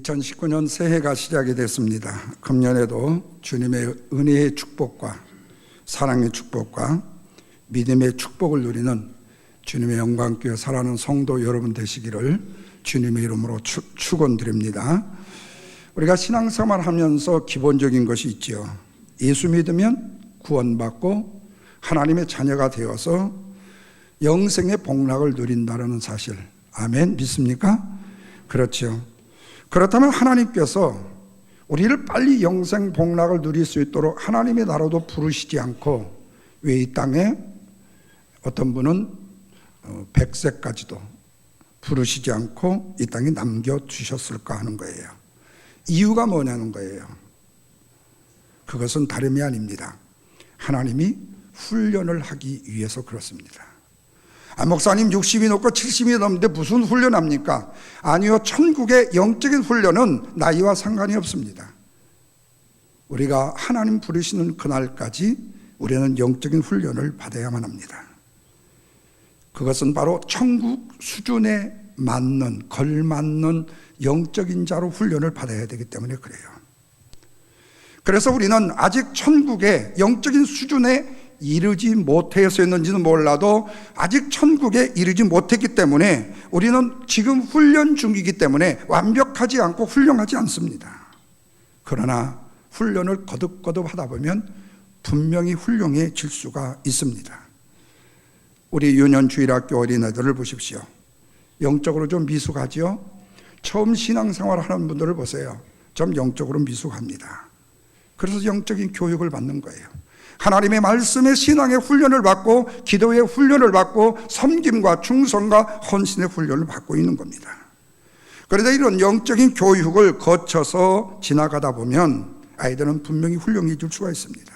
2019년 새해가 시작이 됐습니다. 금년에도 주님의 은혜의 축복과 사랑의 축복과 믿음의 축복을 누리는 주님의 영광교회 사랑하는 성도 여러분 되시기를 주님의 이름으로 축원드립니다. 우리가 신앙생활 하면서 기본적인 것이 있죠. 예수 믿으면 구원받고 하나님의 자녀가 되어서 영생의 복락을 누린다는 사실. 아멘. 믿습니까? 그렇죠. 그렇다면 하나님께서 우리를 빨리 영생 복락을 누릴 수 있도록 하나님의 나라도 부르시지 않고 왜 이 땅에 어떤 분은 100세까지도 부르시지 않고 이 땅에 남겨주셨을까 하는 거예요. 이유가 뭐냐는 거예요. 그것은 다름이 아닙니다. 하나님이 훈련을 하기 위해서 그렇습니다. 목사님 60이 넘고 70이 넘는데 무슨 훈련합니까? 아니요, 천국의 영적인 훈련은 나이와 상관이 없습니다. 우리가 하나님 부르시는 그날까지 우리는 영적인 훈련을 받아야만 합니다. 그것은 바로 천국 수준에 맞는, 걸맞는 영적인 자로 훈련을 받아야 되기 때문에 그래요. 그래서 우리는 아직 천국의 영적인 수준에 이르지 못해서였는지는 몰라도 아직 천국에 이르지 못했기 때문에 우리는 지금 훈련 중이기 때문에 완벽하지 않고 훌륭하지 않습니다. 그러나 훈련을 거듭거듭 하다 보면 분명히 훌륭해질 수가 있습니다. 우리 유년주일학교 어린애들을 보십시오. 영적으로 좀 미숙하죠? 처음 신앙생활 하는 분들을 보세요. 좀 영적으로 미숙합니다. 그래서 영적인 교육을 받는 거예요. 하나님의 말씀의 신앙의 훈련을 받고 기도의 훈련을 받고 섬김과 충성과 헌신의 훈련을 받고 있는 겁니다. 그런데 이런 영적인 교육을 거쳐서 지나가다 보면 아이들은 분명히 훌륭해질 수가 있습니다.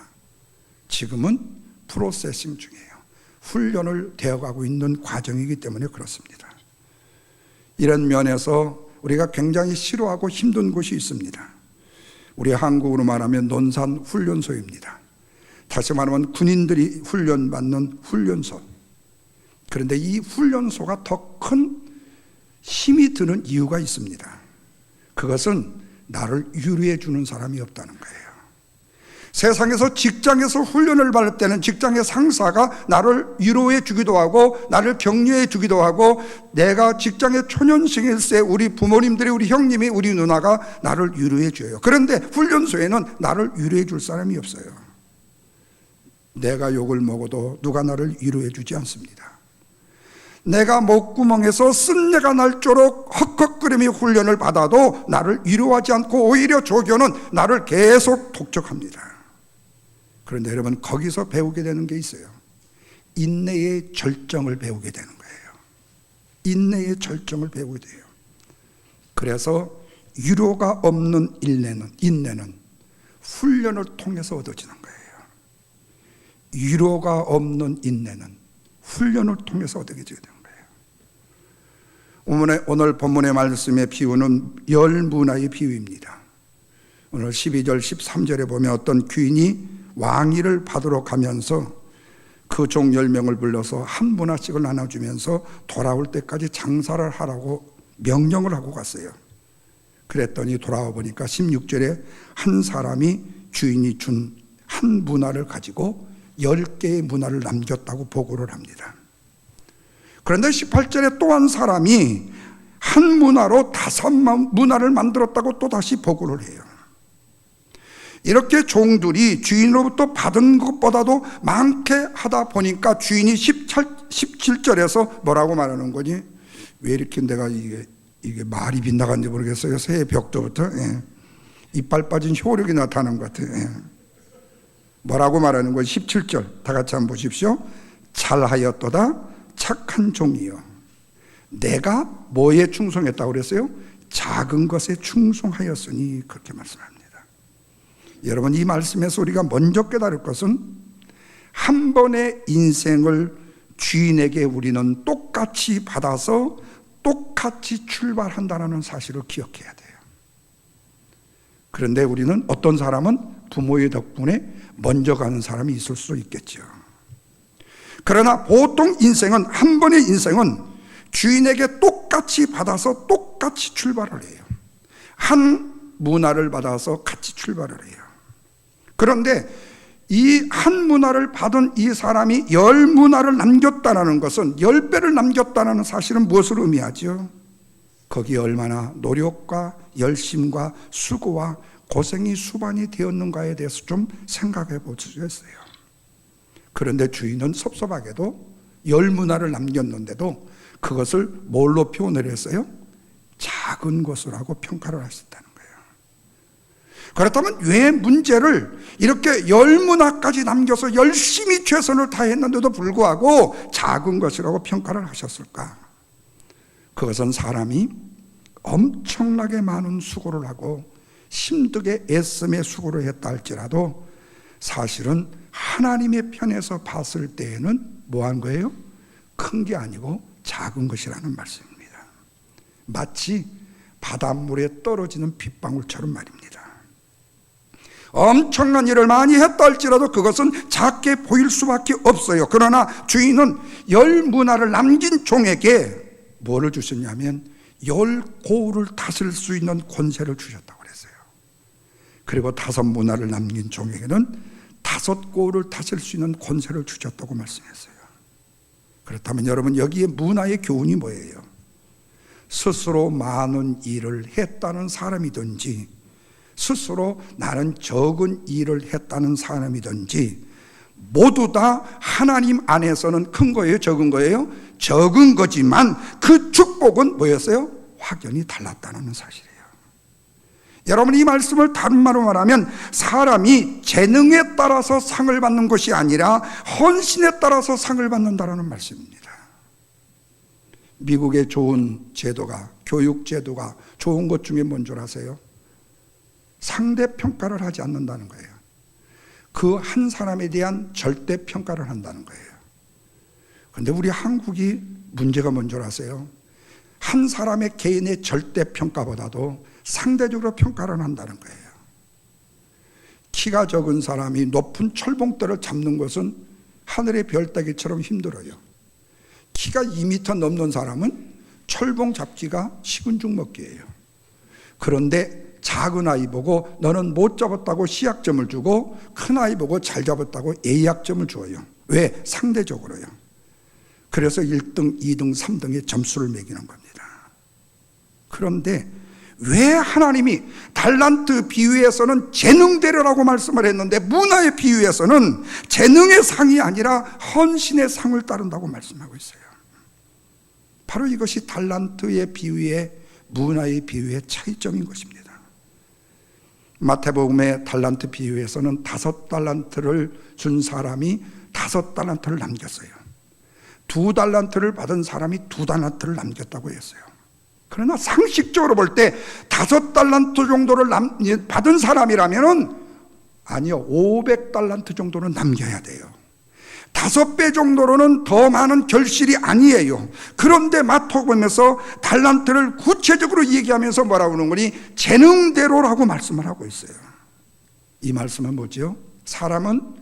지금은 프로세싱 중이에요. 훈련을 되어가고 있는 과정이기 때문에 그렇습니다. 이런 면에서 우리가 굉장히 싫어하고 힘든 곳이 있습니다. 우리 한국으로 말하면 논산 훈련소입니다. 다시 말하면 군인들이 훈련받는 훈련소. 그런데 이 훈련소가 더 큰 힘이 드는 이유가 있습니다. 그것은 나를 위로해 주는 사람이 없다는 거예요. 세상에서 직장에서 훈련을 받을 때는 직장의 상사가 나를 위로해 주기도 하고 나를 격려해 주기도 하고 내가 직장의 초년생일세 우리 부모님들이 우리 형님이 우리 누나가 나를 위로해 줘요. 그런데 훈련소에는 나를 위로해 줄 사람이 없어요. 내가 욕을 먹어도 누가 나를 위로해 주지 않습니다. 내가 목구멍에서 쓴내가 날도록 헉헉거리며 훈련을 받아도 나를 위로하지 않고 오히려 조교는 나를 계속 독촉합니다. 그런데 여러분, 거기서 배우게 되는 게 있어요. 인내의 절정을 배우게 되는 거예요. 인내의 절정을 배우게 돼요. 그래서 위로가 없는 인내는 훈련을 통해서 얻어지는 거예요. 위로가 없는 인내는 훈련을 통해서 얻게 되는 거예요. 오늘 본문의 말씀의 비유는 열 문화의 비유입니다. 오늘 12절 13절에 보면 어떤 귀인이 왕위를 받으러 가면서 그 종 10명을 불러서 한 문화씩을 나눠주면서 돌아올 때까지 장사를 하라고 명령을 하고 갔어요. 그랬더니 돌아와 보니까 16절에 한 사람이 주인이 준 한 문화를 가지고 10개의 문화를 남겼다고 보고를 합니다. 그런데 18절에 또 한 사람이 한 문화로 5문화를 만들었다고 또 다시 보고를 해요. 이렇게 종들이 주인으로부터 받은 것보다도 많게 하다 보니까 주인이 17절에서 뭐라고 말하는 거지? 왜 이렇게 내가 이게 말이 빗나간지 모르겠어요. 새해 벽도부터 이빨 빠진 효력이 나타나는 것 같아요. 뭐라고 말하는 거예요? 17절 다 같이 한번 보십시오. 잘하였도다 착한 종이요. 내가 뭐에 충성했다고 그랬어요? 작은 것에 충성하였으니 그렇게 말씀합니다. 여러분, 이 말씀에서 우리가 먼저 깨달을 것은 한 번의 인생을 주인에게 우리는 똑같이 받아서 똑같이 출발한다는 사실을 기억해야 돼요. 그런데 우리는 어떤 사람은 부모의 덕분에 먼저 가는 사람이 있을 수 있겠죠. 그러나 보통 인생은, 한 번의 인생은 주인에게 똑같이 받아서 똑같이 출발을 해요. 한 문화를 받아서 같이 출발을 해요. 그런데 이 한 문화를 받은 이 사람이 10문화를 남겼다는 것은 10배를 남겼다는 사실은 무엇을 의미하죠? 거기에 얼마나 노력과 열심과 수고와 고생이 수반이 되었는가에 대해서 좀 생각해 보시겠어요? 그런데 주인은 섭섭하게도 10문화를 남겼는데도 그것을 뭘로 표현을 했어요? 작은 것이라고 평가를 하셨다는 거예요. 그렇다면 왜 문제를 이렇게 10문화까지 남겨서 열심히 최선을 다했는데도 불구하고 작은 것이라고 평가를 하셨을까? 그것은 사람이 엄청나게 많은 수고를 하고 힘들게 애쓰며 수고를 했다 할지라도 사실은 하나님의 편에서 봤을 때에는 뭐한 거예요? 큰 게 아니고 작은 것이라는 말씀입니다. 마치 바닷물에 떨어지는 빗방울처럼 말입니다. 엄청난 일을 많이 했다 할지라도 그것은 작게 보일 수밖에 없어요. 그러나 주인은 10문화를 남긴 종에게 뭐를 주셨냐면 10고을을 다스릴 수 있는 권세를 주셨다고 그랬어요. 그리고 5문화를 남긴 종에게는 5고을을 다스릴 수 있는 권세를 주셨다고 말씀했어요. 그렇다면 여러분, 여기에 문화의 교훈이 뭐예요? 스스로 많은 일을 했다는 사람이든지 스스로 나는 적은 일을 했다는 사람이든지 모두 다 하나님 안에서는 큰 거예요? 적은 거예요? 적은 거지만 그 축복은 뭐였어요? 확연히 달랐다는 사실이에요. 여러분, 이 말씀을 다른 말로 말하면 사람이 재능에 따라서 상을 받는 것이 아니라 헌신에 따라서 상을 받는다는 말씀입니다. 미국의 좋은 제도가, 교육 제도가 좋은 것 중에 뭔 줄 아세요? 상대평가를 하지 않는다는 거예요. 그 한 사람에 대한 절대평가를 한다는 거예요. 그런데 우리 한국이 문제가 뭔 줄 아세요? 한 사람의 개인의 절대평가보다도 상대적으로 평가를 한다는 거예요. 키가 적은 사람이 높은 철봉대를 잡는 것은 하늘의 별따기처럼 힘들어요. 키가 2m 넘는 사람은 철봉 잡기가 식은 죽 먹기예요. 그런데 작은 아이 보고 너는 못 잡았다고 C학점을 주고 큰 아이 보고 잘 잡았다고 A학점을 줘요. 왜? 상대적으로요. 그래서 1등, 2등, 3등의 점수를 매기는 겁니다. 그런데 왜 하나님이 달란트 비유에서는 재능대로라고 말씀을 했는데 문화의 비유에서는 재능의 상이 아니라 헌신의 상을 따른다고 말씀하고 있어요? 바로 이것이 달란트의 비유의 문화의 비유의 차이점인 것입니다. 마태복음의 달란트 비유에서는 5달란트를 준 사람이 5달란트를 남겼어요. 2달란트를 받은 사람이 2달란트를 남겼다고 했어요. 그러나 상식적으로 볼 때 5달란트 정도를 받은 사람이라면 아니요, 500달란트 정도는 남겨야 돼요. 5배 정도로는 더 많은 결실이 아니에요. 그런데 마태복음에서 달란트를 구체적으로 얘기하면서 뭐라고 하는 거니? 재능대로라고 말씀을 하고 있어요. 이 말씀은 뭐죠? 사람은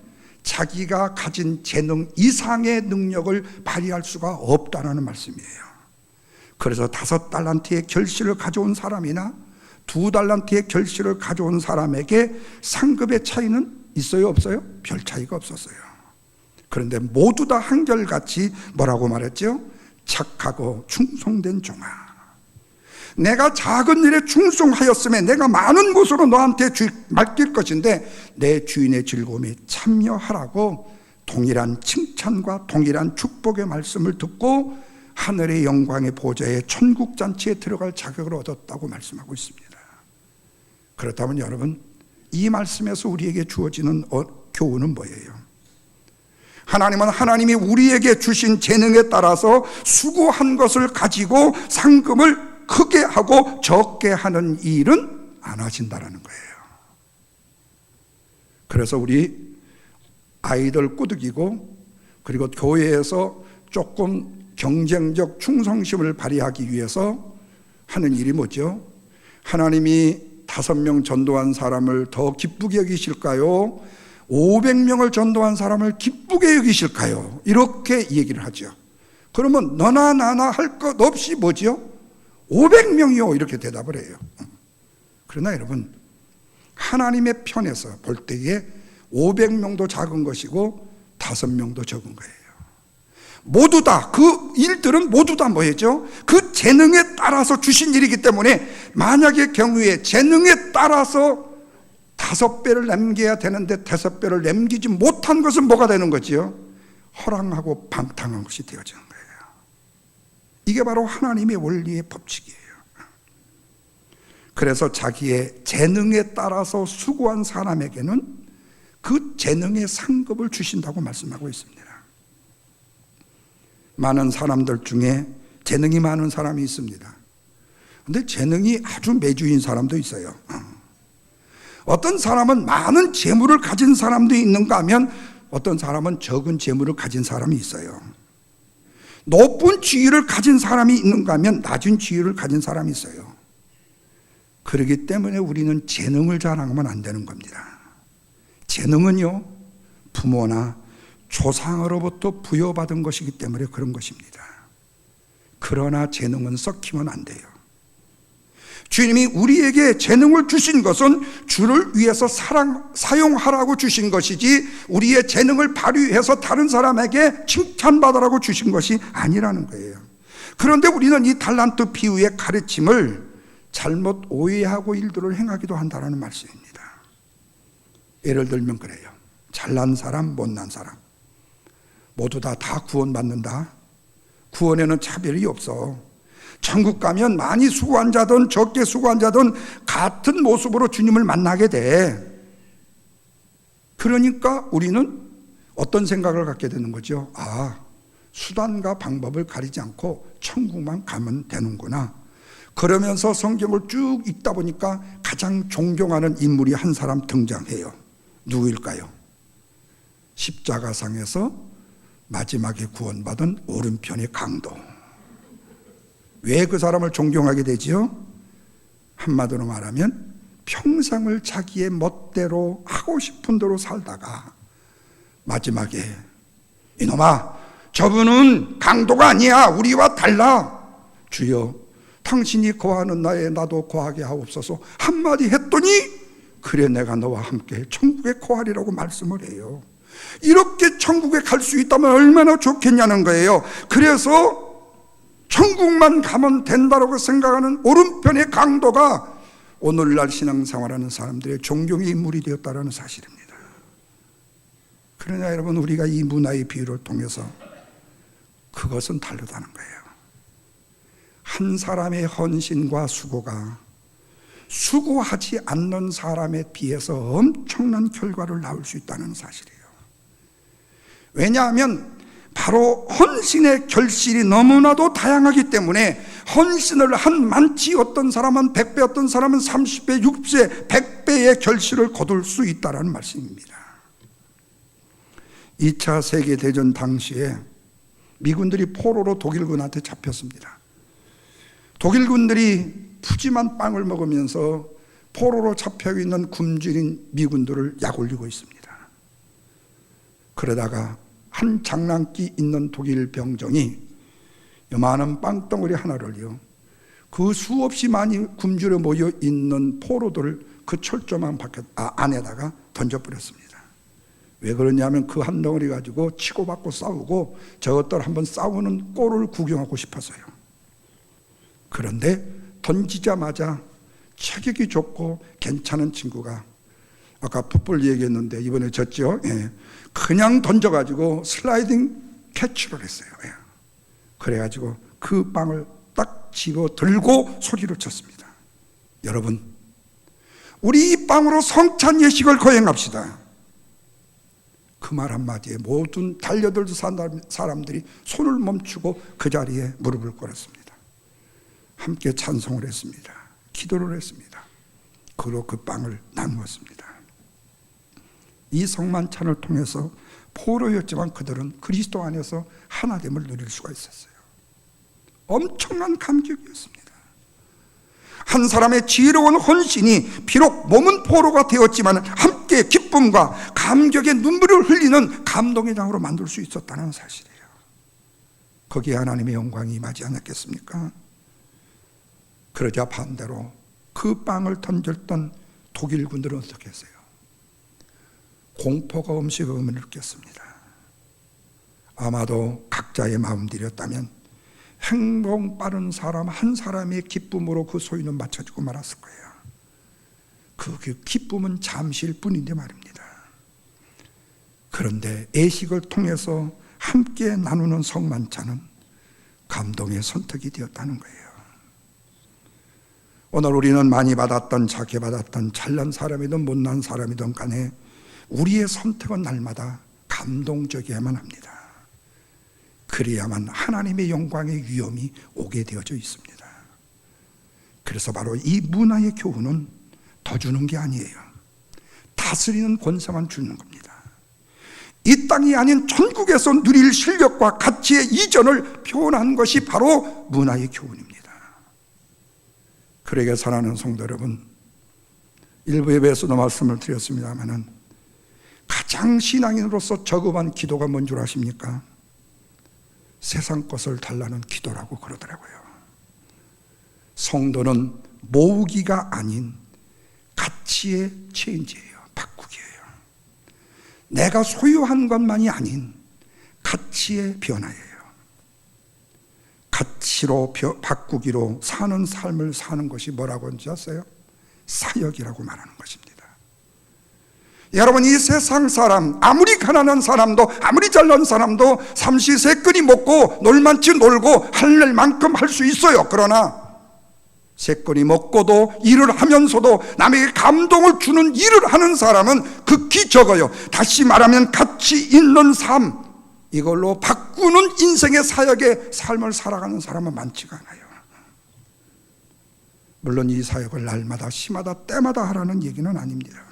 자기가 가진 재능 이상의 능력을 발휘할 수가 없다는 말씀이에요. 그래서 5달란트의 결실을 가져온 사람이나 2달란트의 결실을 가져온 사람에게 상급의 차이는 있어요? 없어요? 별 차이가 없었어요. 그런데 모두 다 한결같이 뭐라고 말했죠? 착하고 충성된 종아, 내가 작은 일에 충성하였으면 내가 많은 곳으로 너한테 맡길 것인데 내 주인의 즐거움에 참여하라고 동일한 칭찬과 동일한 축복의 말씀을 듣고 하늘의 영광의 보좌에 천국잔치에 들어갈 자격을 얻었다고 말씀하고 있습니다. 그렇다면 여러분, 이 말씀에서 우리에게 주어지는 교훈은 뭐예요? 하나님은 하나님이 우리에게 주신 재능에 따라서 수고한 것을 가지고 상급을 크게 하고 적게 하는 일은 안 하신다는 거예요. 그래서 우리 아이들 꾸덕이고 그리고 교회에서 조금 경쟁적 충성심을 발휘하기 위해서 하는 일이 뭐죠? 하나님이 5명 전도한 사람을 더 기쁘게 여기실까요? 500명을 전도한 사람을 기쁘게 여기실까요? 이렇게 얘기를 하죠. 그러면 너나 나나 할 것 없이 뭐죠? 500명이요 이렇게 대답을 해요. 그러나 여러분, 하나님의 편에서 볼 때에 500명도 작은 것이고 5명도 적은 거예요. 모두 다, 그 일들은 모두 다 뭐였죠? 그 재능에 따라서 주신 일이기 때문에 만약의 경우에 재능에 따라서 5배를 남겨야 되는데 5배를 남기지 못한 것은 뭐가 되는 거지요? 허랑하고 방탕한 것이 되어지는 거예요. 이게 바로 하나님의 원리의 법칙이에요. 그래서 자기의 재능에 따라서 수고한 사람에게는 그 재능의 상급을 주신다고 말씀하고 있습니다. 많은 사람들 중에 재능이 많은 사람이 있습니다. 그런데 재능이 아주 매주인 사람도 있어요. 어떤 사람은 많은 재물을 가진 사람도 있는가 하면 어떤 사람은 적은 재물을 가진 사람이 있어요. 높은 지위를 가진 사람이 있는가 하면 낮은 지위를 가진 사람이 있어요. 그렇기 때문에 우리는 재능을 자랑하면 안 되는 겁니다. 재능은요, 부모나 조상으로부터 부여받은 것이기 때문에 그런 것입니다. 그러나 재능은 썩히면 안 돼요. 주님이 우리에게 재능을 주신 것은 주를 위해서 사용하라고 주신 것이지 우리의 재능을 발휘해서 다른 사람에게 칭찬받으라고 주신 것이 아니라는 거예요. 그런데 우리는 이 달란트 비유의 가르침을 잘못 오해하고 일들을 행하기도 한다는 말씀입니다. 예를 들면 그래요. 잘난 사람, 못난 사람 모두 다 구원받는다. 구원에는 차별이 없어. 천국 가면 많이 수고한 자든 적게 수고한 자든 같은 모습으로 주님을 만나게 돼. 그러니까 우리는 어떤 생각을 갖게 되는 거죠? 수단과 방법을 가리지 않고 천국만 가면 되는구나. 그러면서 성경을 쭉 읽다 보니까 가장 존경하는 인물이 한 사람 등장해요. 누구일까요? 십자가상에서 마지막에 구원받은 오른편의 강도. 왜 그 사람을 존경하게 되지요? 한마디로 말하면 평생을 자기의 멋대로 하고 싶은 대로 살다가 마지막에 이놈아, 저분은 강도가 아니야. 우리와 달라. 주여, 당신이 거하는 나에 나도 거하게 하옵소서 한마디 했더니 그래 내가 너와 함께 천국에 거하리라고 말씀을 해요. 이렇게 천국에 갈 수 있다면 얼마나 좋겠냐는 거예요. 그래서 천국만 가면 된다고 생각하는 오른편의 강도가 오늘날 신앙생활하는 사람들의 존경의 인물이 되었다는 사실입니다. 그러나 여러분, 우리가 이 문화의 비유를 통해서 그것은 다르다는 거예요. 한 사람의 헌신과 수고가 수고하지 않는 사람에 비해서 엄청난 결과를 낳을 수 있다는 사실이에요. 왜냐하면 바로 헌신의 결실이 너무나도 다양하기 때문에 헌신을 한 많지 어떤 사람은 100배, 어떤 사람은 30배, 60배, 100배의 결실을 거둘 수 있다는 말씀입니다. 2차 세계대전 당시에 미군들이 포로로 독일군한테 잡혔습니다. 독일군들이 푸짐한 빵을 먹으면서 포로로 잡혀있는 굶주린 미군들을 약올리고 있습니다. 그러다가 한 장난기 있는 독일 병정이 요만한 빵덩어리 하나를요, 그 수없이 많이 굶주려 모여 있는 포로들을 그 철조망 안에다가 던져버렸습니다. 왜 그러냐면 그 한 덩어리 가지고 치고받고 싸우고 저것들 한번 싸우는 꼴을 구경하고 싶어서요. 그런데 던지자마자 체격이 좋고 괜찮은 친구가, 아까 풋볼 얘기했는데 이번에 졌죠? 예. 그냥 던져가지고 슬라이딩 캐치를 했어요. 예. 그래가지고 그 빵을 딱 집어 들고 소리를 쳤습니다. 여러분, 우리 이 빵으로 성찬 예식을 거행합시다. 그 말 한마디에 모든 달려들던 사람들이 손을 멈추고 그 자리에 무릎을 꿇었습니다. 함께 찬송을 했습니다. 기도를 했습니다. 그리고 그 빵을 나누었습니다. 이 성만찬을 통해서 포로였지만 그들은 그리스도 안에서 하나됨을 누릴 수가 있었어요. 엄청난 감격이었습니다. 한 사람의 지혜로운 헌신이 비록 몸은 포로가 되었지만 함께 기쁨과 감격의 눈물을 흘리는 감동의 장으로 만들 수 있었다는 사실이에요. 거기에 하나님의 영광이 임하지 않았겠습니까? 그러자 반대로 그 빵을 던졌던 독일군들은 어떻게 했어요? 공포가 엄시감을 느꼈습니다. 아마도 각자의 마음들이었다면 행동 빠른 사람 한 사람의 기쁨으로 그 소인은 맞춰지고 말았을 거예요. 그 기쁨은 잠시일 뿐인데 말입니다. 그런데 애식을 통해서 함께 나누는 성만찬은 감동의 선택이 되었다는 거예요. 오늘 우리는 많이 받았던 작게 받았던 잘난 사람이든 못난 사람이든 간에 우리의 선택은 날마다 감동적이어야만 합니다. 그래야만 하나님의 영광의 위엄이 오게 되어져 있습니다. 그래서 바로 이 문화의 교훈은 더 주는 게 아니에요. 다스리는 권세만 주는 겁니다. 이 땅이 아닌 천국에서 누릴 실력과 가치의 이전을 표현한 것이 바로 문화의 교훈입니다. 그러게 사랑하는 성도 여러분, 일부 예배에서도 말씀을 드렸습니다마는 가장 신앙인으로서 저급한 기도가 뭔 줄 아십니까? 세상 것을 달라는 기도라고 그러더라고요. 성도는 모으기가 아닌 가치의 체인지예요. 바꾸기예요. 내가 소유한 것만이 아닌 가치의 변화예요. 가치로 바꾸기로 사는 삶을 사는 것이 뭐라고 하는지 아세요? 사역이라고 말하는 것입니다. 여러분, 이 세상 사람, 아무리 가난한 사람도 아무리 잘난 사람도 삼시세끼니 먹고 놀만치 놀고 할 만큼 할 수 있어요. 그러나 세끼니 먹고도 일을 하면서도 남에게 감동을 주는 일을 하는 사람은 극히 적어요. 다시 말하면 가치 있는 삶, 이걸로 바꾸는 인생의 사역의 삶을 살아가는 사람은 많지가 않아요. 물론 이 사역을 날마다 시마다 때마다 하라는 얘기는 아닙니다.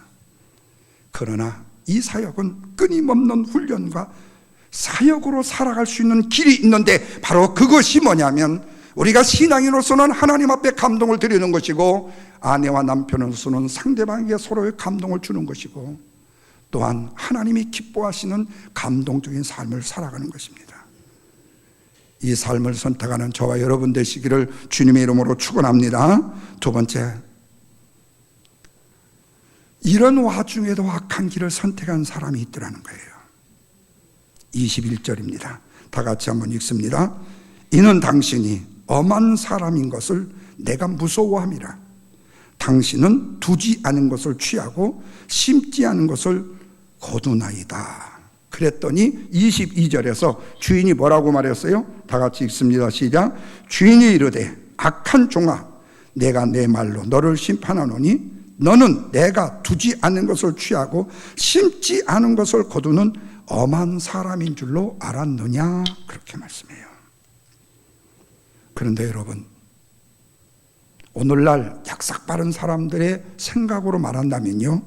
그러나 이 사역은 끊임없는 훈련과 사역으로 살아갈 수 있는 길이 있는데, 바로 그것이 뭐냐면 우리가 신앙인으로서는 하나님 앞에 감동을 드리는 것이고, 아내와 남편으로서는 상대방에게 서로의 감동을 주는 것이고, 또한 하나님이 기뻐하시는 감동적인 삶을 살아가는 것입니다. 이 삶을 선택하는 저와 여러분 되시기를 주님의 이름으로 축원합니다. 두 번째, 이런 와중에도 악한 길을 선택한 사람이 있더라는 거예요. 21절입니다. 다 같이 한번 읽습니다. 이는 당신이 엄한 사람인 것을 내가 무서워함이라. 당신은 두지 않은 것을 취하고 심지 않은 것을 거두나이다. 그랬더니 22절에서 주인이 뭐라고 말했어요? 다 같이 읽습니다. 시작. 주인이 이르되 악한 종아, 내가 내 말로 너를 심판하노니 너는 내가 두지 않은 것을 취하고 심지 않은 것을 거두는 엄한 사람인 줄로 알았느냐, 그렇게 말씀해요. 그런데 여러분, 오늘날 약삭빠른 사람들의 생각으로 말한다면요,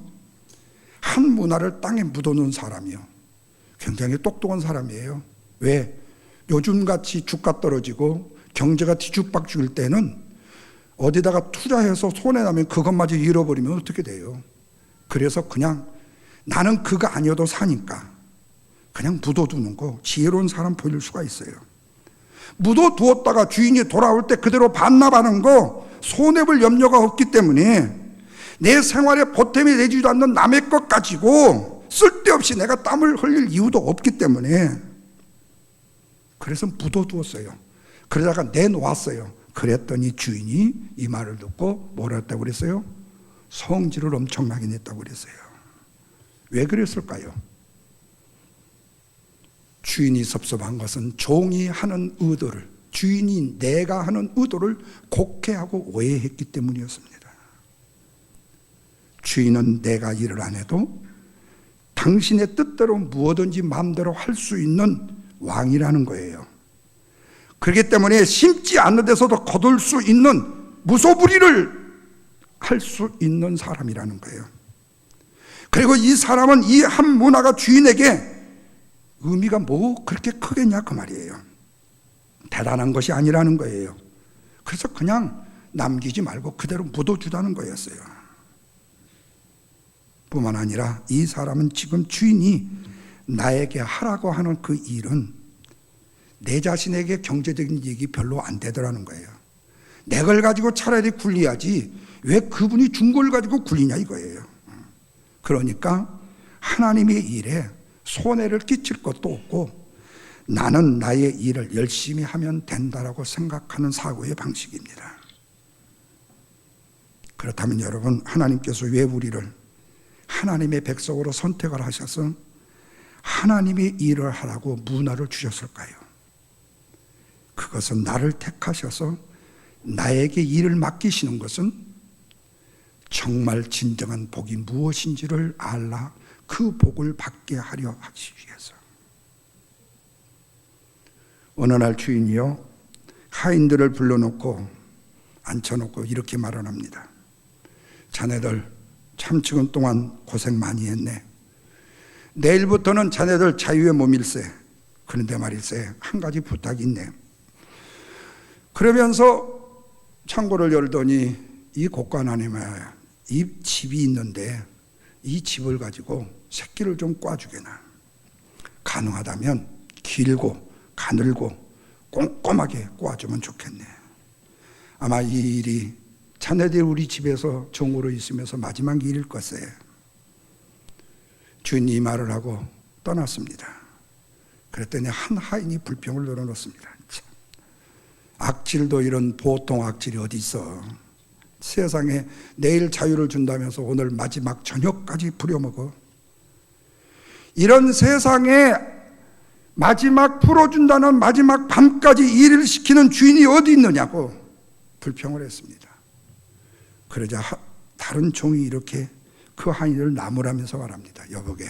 한 문화를 땅에 묻어놓은 사람이요, 굉장히 똑똑한 사람이에요. 왜? 요즘같이 주가 떨어지고 경제가 뒤죽박죽일 때는 어디다가 투자해서 손해나면 그것마저 잃어버리면 어떻게 돼요? 그래서 그냥 나는 그거 아니어도 사니까 그냥 묻어두는 거, 지혜로운 사람 보일 수가 있어요. 묻어두었다가 주인이 돌아올 때 그대로 반납하는 거, 손해볼 염려가 없기 때문에 내 생활에 보탬이 되지도 않는 남의 것 가지고 쓸데없이 내가 땀을 흘릴 이유도 없기 때문에, 그래서 묻어두었어요. 그러다가 내놓았어요. 그랬더니 주인이 이 말을 듣고 뭐라 했다고 그랬어요? 성질을 엄청나게 냈다고 그랬어요. 왜 그랬을까요? 주인이 섭섭한 것은 종이 하는 의도를, 주인이 내가 하는 의도를 곡해하고 오해했기 때문이었습니다. 주인은 내가 일을 안 해도 당신의 뜻대로 무엇든지 마음대로 할 수 있는 왕이라는 거예요. 그렇기 때문에 심지 않는 데서도 거둘 수 있는 무소불위를 할 수 있는 사람이라는 거예요. 그리고 이 사람은 이 한 문화가 주인에게 의미가 뭐 그렇게 크겠냐, 그 말이에요. 대단한 것이 아니라는 거예요. 그래서 그냥 남기지 말고 그대로 묻어주자는 거였어요. 뿐만 아니라 이 사람은 지금 주인이 나에게 하라고 하는 그 일은 내 자신에게 경제적인 이익이 별로 안 되더라는 거예요. 내 걸 가지고 차라리 굴려야지 왜 그분이 준 걸 가지고 굴리냐 이거예요. 그러니까 하나님의 일에 손해를 끼칠 것도 없고 나는 나의 일을 열심히 하면 된다라고 생각하는 사고의 방식입니다. 그렇다면 여러분, 하나님께서 왜 우리를 하나님의 백성으로 선택을 하셔서 하나님의 일을 하라고 문화를 주셨을까요? 그것은 나를 택하셔서 나에게 일을 맡기시는 것은 정말 진정한 복이 무엇인지를 알라 그 복을 받게 하려 하시기 위해서. 어느 날 주인이요 하인들을 불러놓고 앉혀놓고 이렇게 말을 합니다. 자네들 참치근 동안 고생 많이 했네. 내일부터는 자네들 자유의 몸일세. 그런데 말일세 한 가지 부탁이 있네. 그러면서 창고를 열더니 이 곳간 안에 이 집이 있는데 이 집을 가지고 새끼를 좀 꽈주게나. 가능하다면 길고 가늘고 꼼꼼하게 꽈주면 좋겠네. 아마 이 일이 자네들 우리 집에서 종으로 있으면서 마지막 일일 것에. 주인이 이 말을 하고 떠났습니다. 그랬더니 한 하인이 불평을 늘어놓습니다. 악질도 이런 보통 악질이 어디 있어. 세상에 내일 자유를 준다면서 오늘 마지막 저녁까지 부려먹어. 이런 세상에 마지막 풀어준다는 마지막 밤까지 일을 시키는 주인이 어디 있느냐고 불평을 했습니다. 그러자 다른 종이 이렇게 그 하인을 나무라면서 말합니다. 여보게,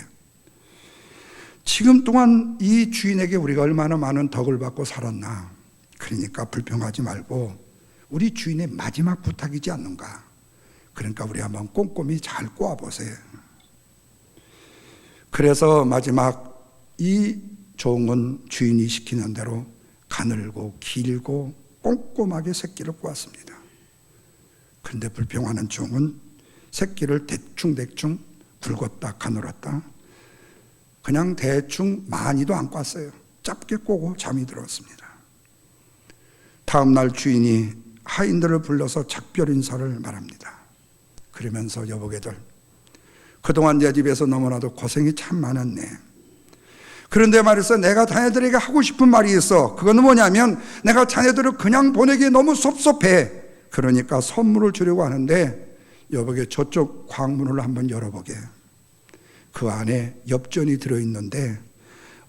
지금 동안 이 주인에게 우리가 얼마나 많은 덕을 받고 살았나. 그러니까 불평하지 말고 우리 주인의 마지막 부탁이지 않는가. 그러니까 우리 한번 꼼꼼히 잘 꼬아보세요. 그래서 마지막 이 종은 주인이 시키는 대로 가늘고 길고 꼼꼼하게 새끼를 꼬았습니다. 그런데 불평하는 종은 새끼를 대충대충 굵었다 가늘었다 그냥 대충 많이도 안 꽈어요. 짧게 꼬고 잠이 들었습니다. 다음 날 주인이 하인들을 불러서 작별 인사를 말합니다. 그러면서 여보게들, 그동안 내 집에서 너무나도 고생이 참 많았네. 그런데 말해서 내가 자네들에게 하고 싶은 말이 있어. 그건 뭐냐면 내가 자네들을 그냥 보내기에 너무 섭섭해. 그러니까 선물을 주려고 하는데 여보게 저쪽 광문을 한번 열어보게. 그 안에 엽전이 들어있는데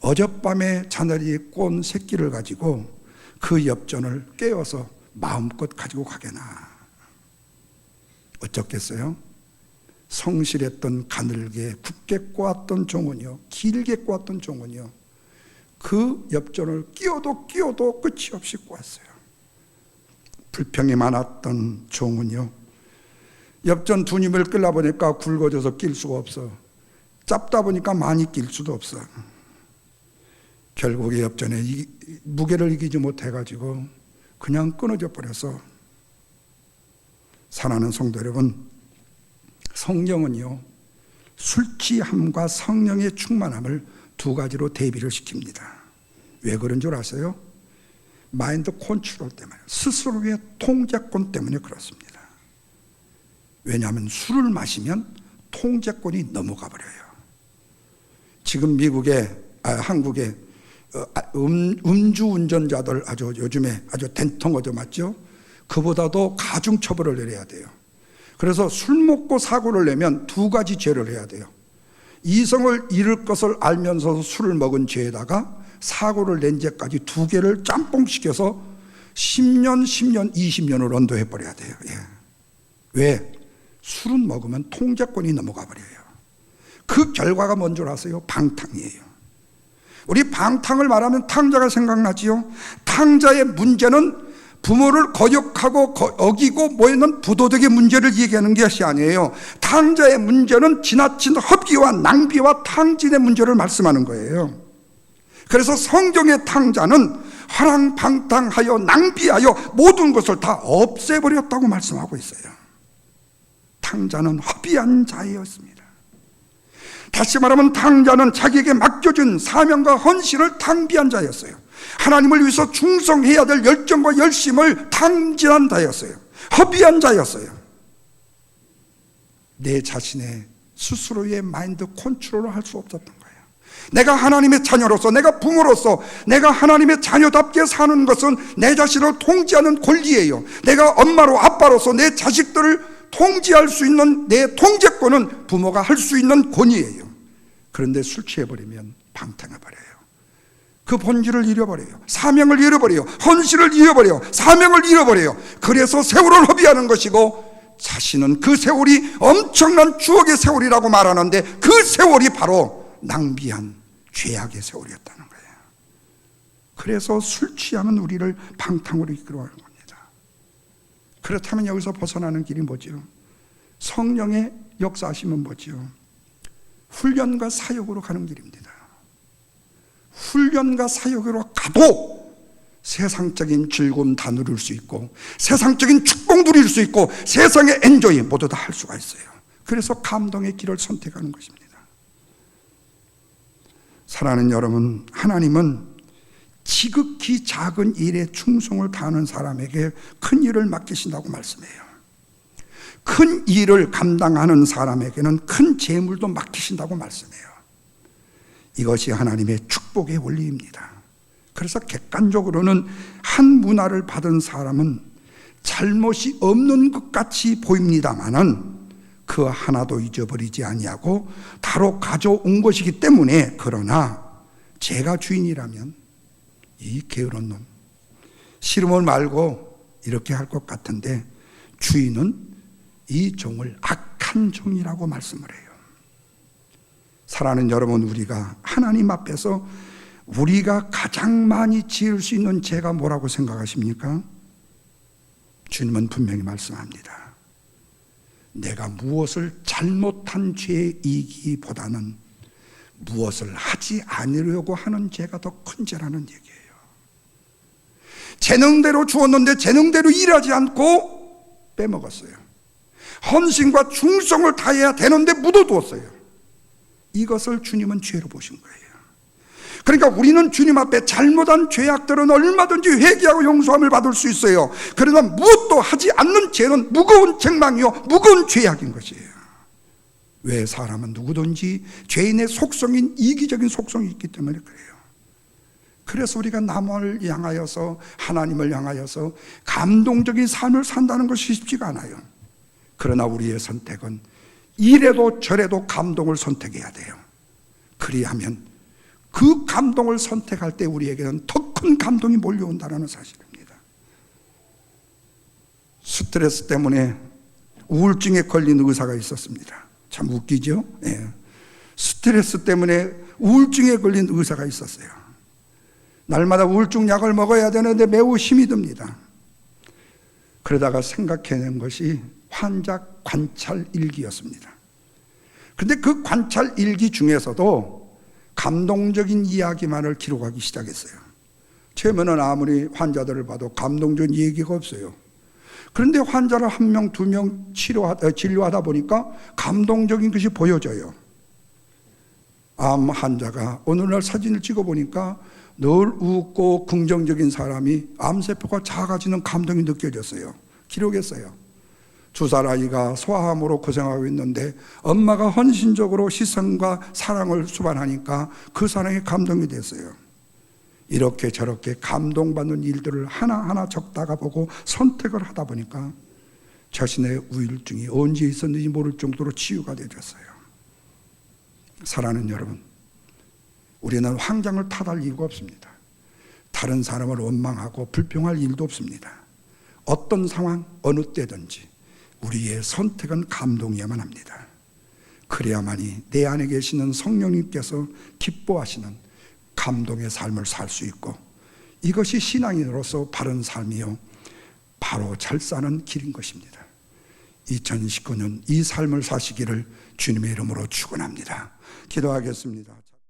어젯밤에 자네들이 꼰 새끼를 가지고 그 엽전을 깨어서 마음껏 가지고 가게나. 어쩌겠어요? 성실했던 가늘게 굳게 꼬았던 종은요, 길게 꼬았던 종은요, 그 엽전을 끼워도 끝이 없이 꼬았어요. 불평이 많았던 종은요, 엽전 두 입을 끌다 보니까 굵어져서 낄 수가 없어. 짧다 보니까 많이 낄 수도 없어. 결국에 엽전에 무게를 이기지 못해가지고 그냥 끊어져 버려서. 사랑하는 성도 여러분, 성경은요 술 취함과 성령의 충만함을 두 가지로 대비를 시킵니다. 왜 그런 줄 아세요? 마인드 컨트롤 때문에, 스스로의 통제권 때문에 그렇습니다. 왜냐하면 술을 마시면 통제권이 넘어가 버려요. 지금 한국에 음주운전자들 요즘에 아주 된통어져 맞죠? 그보다도 가중처벌을 내려야 돼요. 그래서 술 먹고 사고를 내면 두 가지 죄를 해야 돼요. 이성을 잃을 것을 알면서 술을 먹은 죄에다가 사고를 낸 죄까지 두 개를 짬뽕시켜서 10년, 20년을 언도해버려야 돼요. 예. 왜? 술은 먹으면 통제권이 넘어가 버려요. 그 결과가 뭔 줄 아세요? 방탕이에요. 우리 방탕을 말하면 탕자가 생각나지요. 탕자의 문제는 부모를 거역하고 어기고 모이는 부도덕의 문제를 얘기하는 것이 아니에요. 탕자의 문제는 지나친 흡기와 낭비와 탕진의 문제를 말씀하는 거예요. 그래서 성경의 탕자는 화랑방탕하여 낭비하여 모든 것을 다 없애버렸다고 말씀하고 있어요. 탕자는 허비한 자였습니다. 다시 말하면 탕자는 자기에게 맡겨진 사명과 헌신을 탕비한 자였어요. 하나님을 위해서 충성해야 될 열정과 열심을 탕진한 자였어요. 허비한 자였어요. 내 자신의 스스로의 마인드 컨트롤을 할 수 없었던 거예요. 내가 하나님의 자녀로서, 내가 부모로서 내가 하나님의 자녀답게 사는 것은 내 자신을 통제하는 권리예요. 내가 엄마로 아빠로서 내 자식들을 통제할 수 있는 내 통제권은 부모가 할 수 있는 권위예요. 그런데 술 취해버리면 방탕해버려요. 그 본질을 잃어버려요. 사명을 잃어버려요. 헌신을 잃어버려요. 사명을 잃어버려요. 그래서 세월을 허비하는 것이고, 자신은 그 세월이 엄청난 추억의 세월이라고 말하는데 그 세월이 바로 낭비한 죄악의 세월이었다는 거예요. 그래서 술 취하는 우리를 방탕으로 이끌어가는 겁니다. 그렇다면 여기서 벗어나는 길이 뭐죠? 성령의 역사하심은 뭐죠? 훈련과 사역으로 가는 길입니다. 훈련과 사역으로 가도 세상적인 즐거움 다 누릴 수 있고, 세상적인 축복 누릴 수 있고, 세상의 엔조이 모두 다 할 수가 있어요. 그래서 감동의 길을 선택하는 것입니다. 사랑하는 여러분, 하나님은 지극히 작은 일에 충성을 다하는 사람에게 큰 일을 맡기신다고 말씀해요. 큰 일을 감당하는 사람에게는 큰 재물도 맡기신다고 말씀해요. 이것이 하나님의 축복의 원리입니다. 그래서 객관적으로는 한 문화를 받은 사람은 잘못이 없는 것 같이 보입니다마는 그 하나도 잊어버리지 아니하고 다로 가져온 것이기 때문에, 그러나 제가 주인이라면 이 게으른 놈, 싫으면 말고 이렇게 할 것 같은데 주인은 이 종을 악한 종이라고 말씀을 해요. 사랑하는 여러분, 우리가 하나님 앞에서 우리가 가장 많이 지을 수 있는 죄가 뭐라고 생각하십니까? 주님은 분명히 말씀합니다. 내가 무엇을 잘못한 죄이기보다는 무엇을 하지 않으려고 하는 죄가 더 큰 죄라는 얘기예요. 재능대로 주었는데 재능대로 일하지 않고 빼먹었어요. 헌신과 충성을 다해야 되는데 묻어두었어요. 이것을 주님은 죄로 보신 거예요. 그러니까 우리는 주님 앞에 잘못한 죄악들은 얼마든지 회개하고 용서함을 받을 수 있어요. 그러나 무엇도 하지 않는 죄는 무거운 책망이요, 무거운 죄악인 것이에요. 왜? 사람은 누구든지 죄인의 속성인 이기적인 속성이 있기 때문에 그래요. 그래서 우리가 남을 향하여서, 하나님을 향하여서 감동적인 삶을 산다는 것이 쉽지가 않아요. 그러나 우리의 선택은 이래도 저래도 감동을 선택해야 돼요. 그리하면 그 감동을 선택할 때 우리에게는 더 큰 감동이 몰려온다는 사실입니다. 스트레스 때문에 우울증에 걸린 의사가 있었습니다. 참 웃기죠? 네. 스트레스 때문에 우울증에 걸린 의사가 있었어요. 날마다 우울증 약을 먹어야 되는데 매우 힘이 듭니다. 그러다가 생각해낸 것이 환자 관찰 일기였습니다. 그런데 그 관찰 일기 중에서도 감동적인 이야기만을 기록하기 시작했어요. 처음에는 아무리 환자들을 봐도 감동적인 얘기가 없어요. 그런데 환자를 한 명, 두 명 진료하다 보니까 감동적인 것이 보여져요. 암 환자가 어느 날 사진을 찍어보니까 늘 웃고 긍정적인 사람이 암세포가 작아지는 감동이 느껴졌어요. 기록했어요. 2살 아이가 소아암으로 고생하고 있는데 엄마가 헌신적으로 희생과 사랑을 수반하니까 그 사랑에 감동이 됐어요. 이렇게 저렇게 감동받는 일들을 하나하나 적다가 보고 선택을 하다 보니까 자신의 우울증이 언제 있었는지 모를 정도로 치유가 되었어요. 사랑하는 여러분, 우리는 환경을 탓할 이유가 없습니다. 다른 사람을 원망하고 불평할 일도 없습니다. 어떤 상황, 어느 때든지 우리의 선택은 감동이어야만 합니다. 그래야만이 내 안에 계시는 성령님께서 기뻐하시는 감동의 삶을 살 수 있고, 이것이 신앙인으로서 바른 삶이요, 바로 잘 사는 길인 것입니다. 2019년 이 삶을 사시기를 주님의 이름으로 축원합니다. 기도하겠습니다.